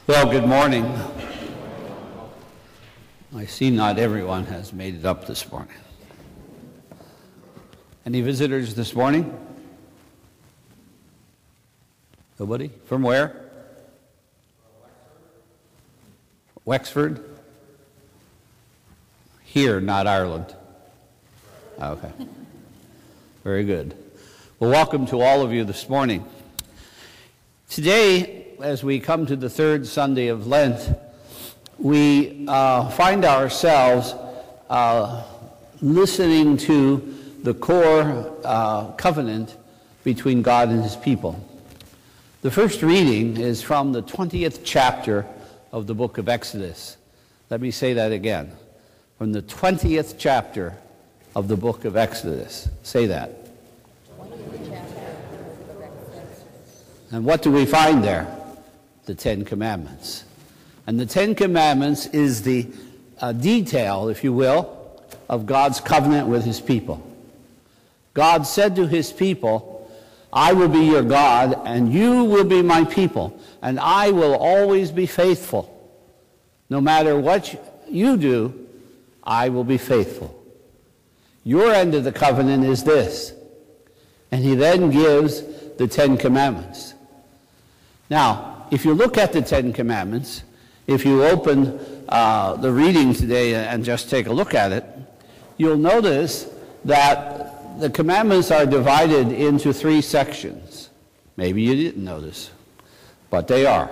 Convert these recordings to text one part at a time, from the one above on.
Well, good morning. I see not everyone has made it up this morning. Any visitors this morning? Nobody? From where? Wexford? Here, not Ireland. Okay. Very good. Well, welcome to all of you this morning. Today, as we come to the third Sunday of Lent, we find ourselves listening to the core covenant between God and his people. The first reading is from the 20th chapter of the book of Exodus. Let me say that again. From the 20th chapter of the book of Exodus. Say that. And what do we find there? The Ten Commandments. And the Ten Commandments is the detail, if you will, of God's covenant with his people. God said to his people, I will be your God, and you will be my people, and I will always be faithful. No matter what you do, I will be faithful. Your end of the covenant is this. And he then gives the Ten Commandments. Now, if you look at the Ten Commandments, if you open the reading today and just take a look at it, you'll notice that the commandments are divided into three sections. Maybe you didn't notice, but they are.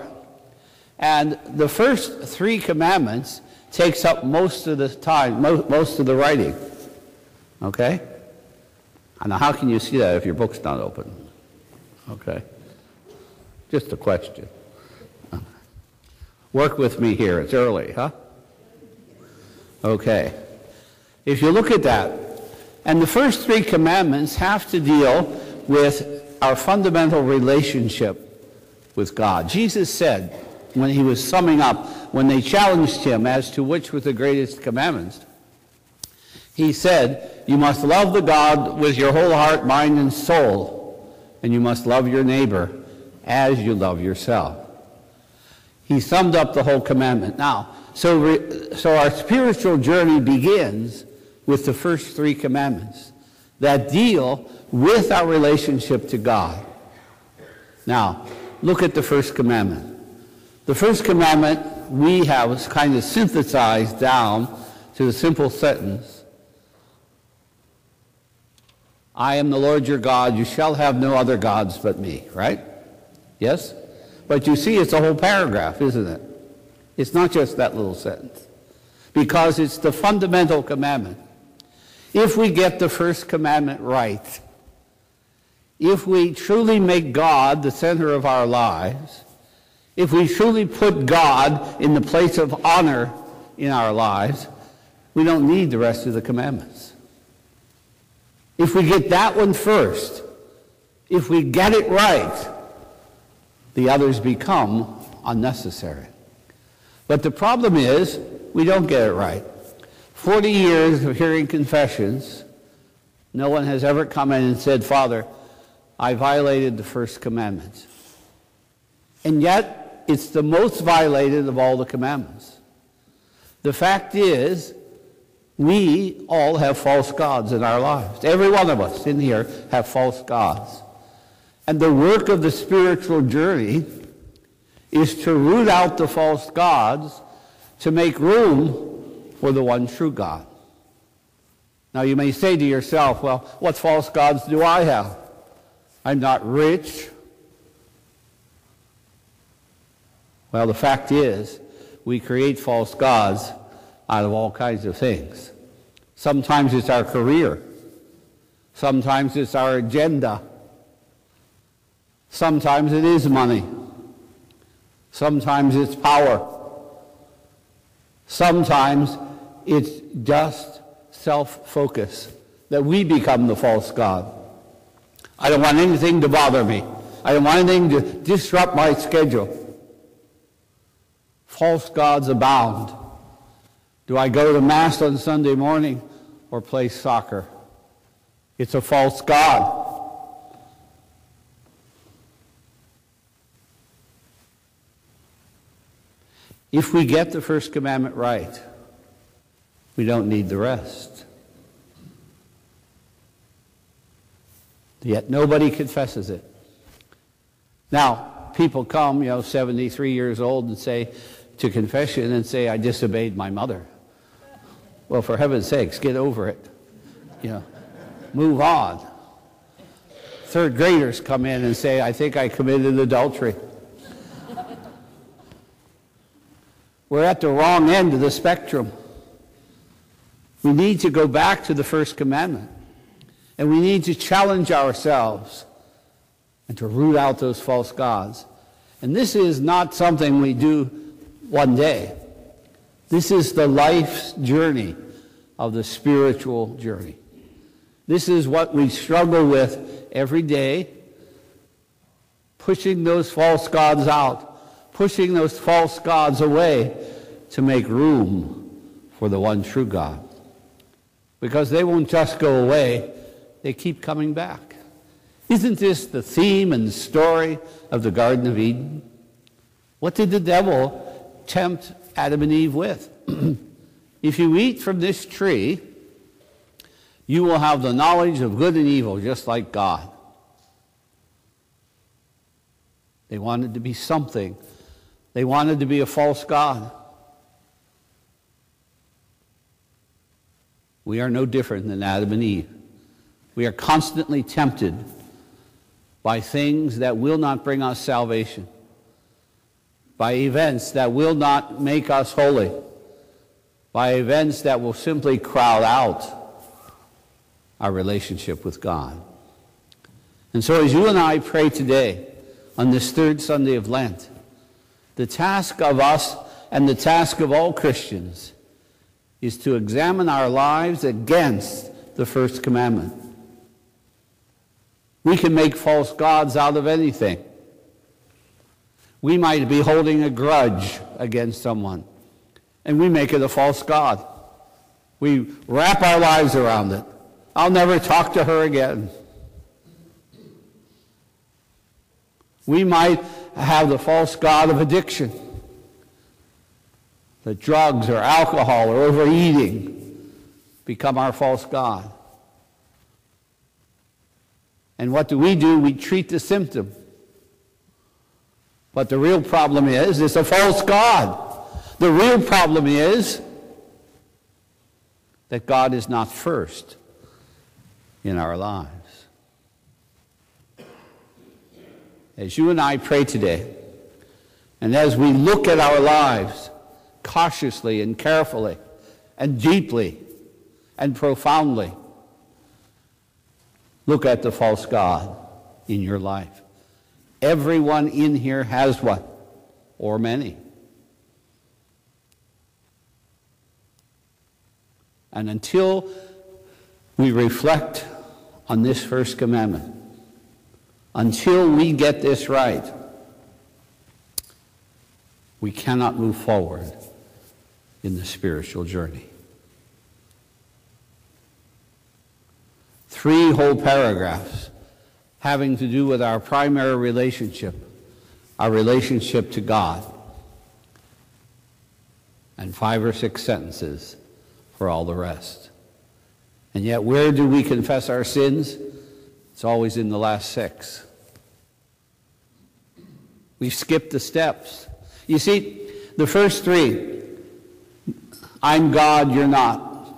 And the first three commandments takes up most of the time, most of the writing. Okay? And now how can you see that if your book's not open? Okay? Just a question. Work with me here. It's early, huh? Okay. If you look at that, and the first three commandments have to deal with our fundamental relationship with God. Jesus said, when he was summing up, when they challenged him as to which was the greatest commandments, he said, you must love the God with your whole heart, mind, and soul, and you must love your neighbor as you love yourself. He summed up the whole commandment. Now, so our spiritual journey begins with the first three commandments that deal with our relationship to God. Now, look at the first commandment. The first commandment we have kind of synthesized down to the simple sentence, I am the Lord your God, you shall have no other gods but me, right? Yes? But you see, it's a whole paragraph, isn't it? It's not just that little sentence. Because it's the fundamental commandment. If we get the first commandment right, if we truly make God the center of our lives, if we truly put God in the place of honor in our lives, we don't need the rest of the commandments. If we get that one first, if we get it right, the others become unnecessary. But the problem is, we don't get it right. 40 years of hearing confessions, no one has ever come in and said, Father, I violated the first commandment. And yet, it's the most violated of all the commandments. The fact is, we all have false gods in our lives. Every one of us in here have false gods. And the work of the spiritual journey is to root out the false gods to make room for the one true God. Now you may say to yourself, well, what false gods do I have? I'm not rich. Well, the fact is, we create false gods out of all kinds of things. Sometimes it's our career. Sometimes it's our agenda. Sometimes it is money. Sometimes it's power. Sometimes it's just self-focus, that we become the false god. I don't want anything to bother me. I don't want anything to disrupt my schedule. False gods abound. Do I go to Mass on Sunday morning or play soccer? It's a false god. If we get the first commandment right, we don't need the rest. Yet nobody confesses it. Now, people come, 73 years old and say, to confession and say, I disobeyed my mother. Well, for heaven's sakes, get over it. Move on. Third graders come in and say, I think I committed adultery. We're at the wrong end of the spectrum. We need to go back to the first commandment. And we need to challenge ourselves and to root out those false gods. And this is not something we do one day. This is the life's journey of the spiritual journey. This is what we struggle with every day, pushing those false gods out, pushing those false gods away to make room for the one true God. Because they won't just go away, they keep coming back. Isn't this the theme and story of the Garden of Eden? What did the devil tempt Adam and Eve with? If you eat from this tree, you will have the knowledge of good and evil, just like God. They wanted to be something. They wanted to be a false god. We are no different than Adam and Eve. We are constantly tempted by things that will not bring us salvation, by events that will not make us holy, by events that will simply crowd out our relationship with God. And so as you and I pray today, on this third Sunday of Lent, the task of us and the task of all Christians is to examine our lives against the first commandment. We can make false gods out of anything. We might be holding a grudge against someone, and we make it a false god. We wrap our lives around it. I'll never talk to her again. We might have the false god of addiction, that drugs or alcohol or overeating become our false god. And what do? We treat the symptom. But the real problem is, it's a false god. The real problem is that God is not first in our lives. As you and I pray today, and as we look at our lives cautiously and carefully and deeply and profoundly, look at the false god in your life. Everyone in here has one, or many. And until we reflect on this first commandment, until we get this right, we cannot move forward in the spiritual journey. 3 whole paragraphs having to do with our primary relationship, our relationship to God, and 5 or 6 sentences for all the rest. And yet, where do we confess our sins? It's always in the last 6. We've skipped the steps. You see, the first 3, I'm God, you're not.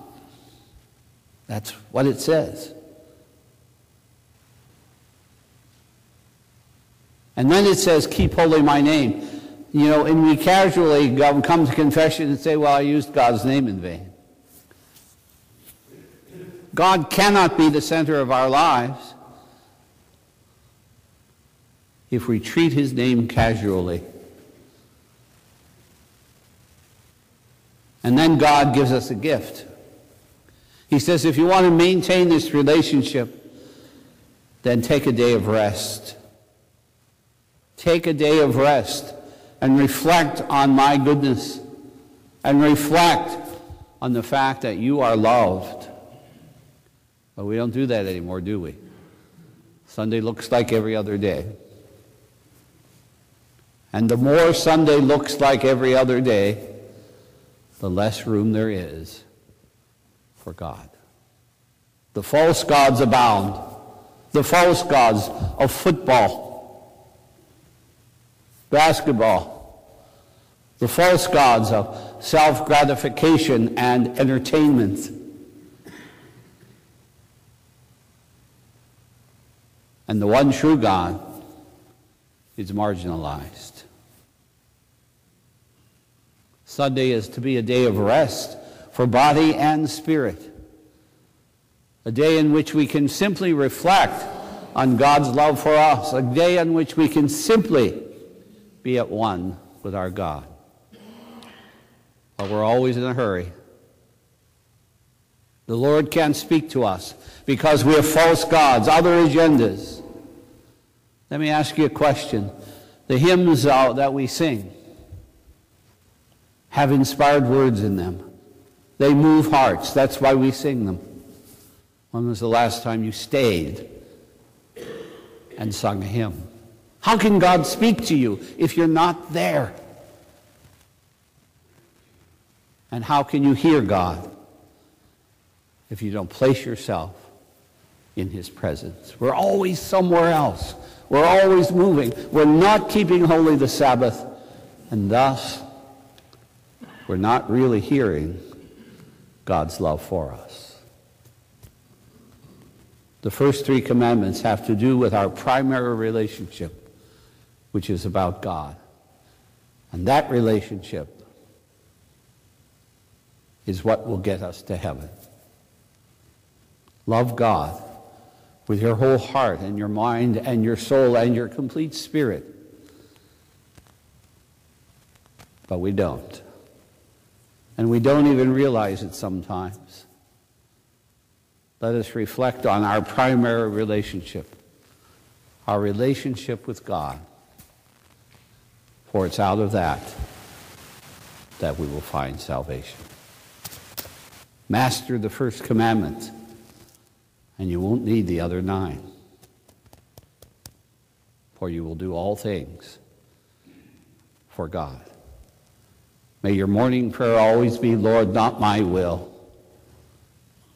That's what it says. And then it says, keep holy my name. And we casually come to confession and say, well, I used God's name in vain. God cannot be the center of our lives if we treat his name casually. And then God gives us a gift. He says, if you want to maintain this relationship, then take a day of rest. Take a day of rest and reflect on my goodness and reflect on the fact that you are loved. But we don't do that anymore, do we? Sunday looks like every other day. And the more Sunday looks like every other day, the less room there is for God. The false gods abound. The false gods of football, basketball, the false gods of self-gratification and entertainment. And the one true God is marginalized. Sunday is to be a day of rest for body and spirit. A day in which we can simply reflect on God's love for us. A day in which we can simply be at one with our God. But we're always in a hurry. The Lord can't speak to us because we have false gods, other agendas. Let me ask you a question. The hymns that we sing have inspired words in them. They move hearts. That's why we sing them. When was the last time you stayed and sung a hymn? How can God speak to you if you're not there? And how can you hear God if you don't place yourself in His presence? We're always somewhere else. We're always moving. We're not keeping holy the Sabbath, and thus we're not really hearing God's love for us. The first three commandments have to do with our primary relationship, which is about God. And that relationship is what will get us to heaven. Love God with your whole heart and your mind and your soul and your complete spirit. But we don't. And we don't even realize it sometimes. Let us reflect on our primary relationship, our relationship with God. For it's out of that that we will find salvation. Master the first commandment, and you won't need the other 9. For you will do all things for God. May your morning prayer always be, Lord, not my will,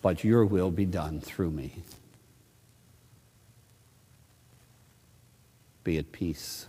but your will be done through me. Be at peace.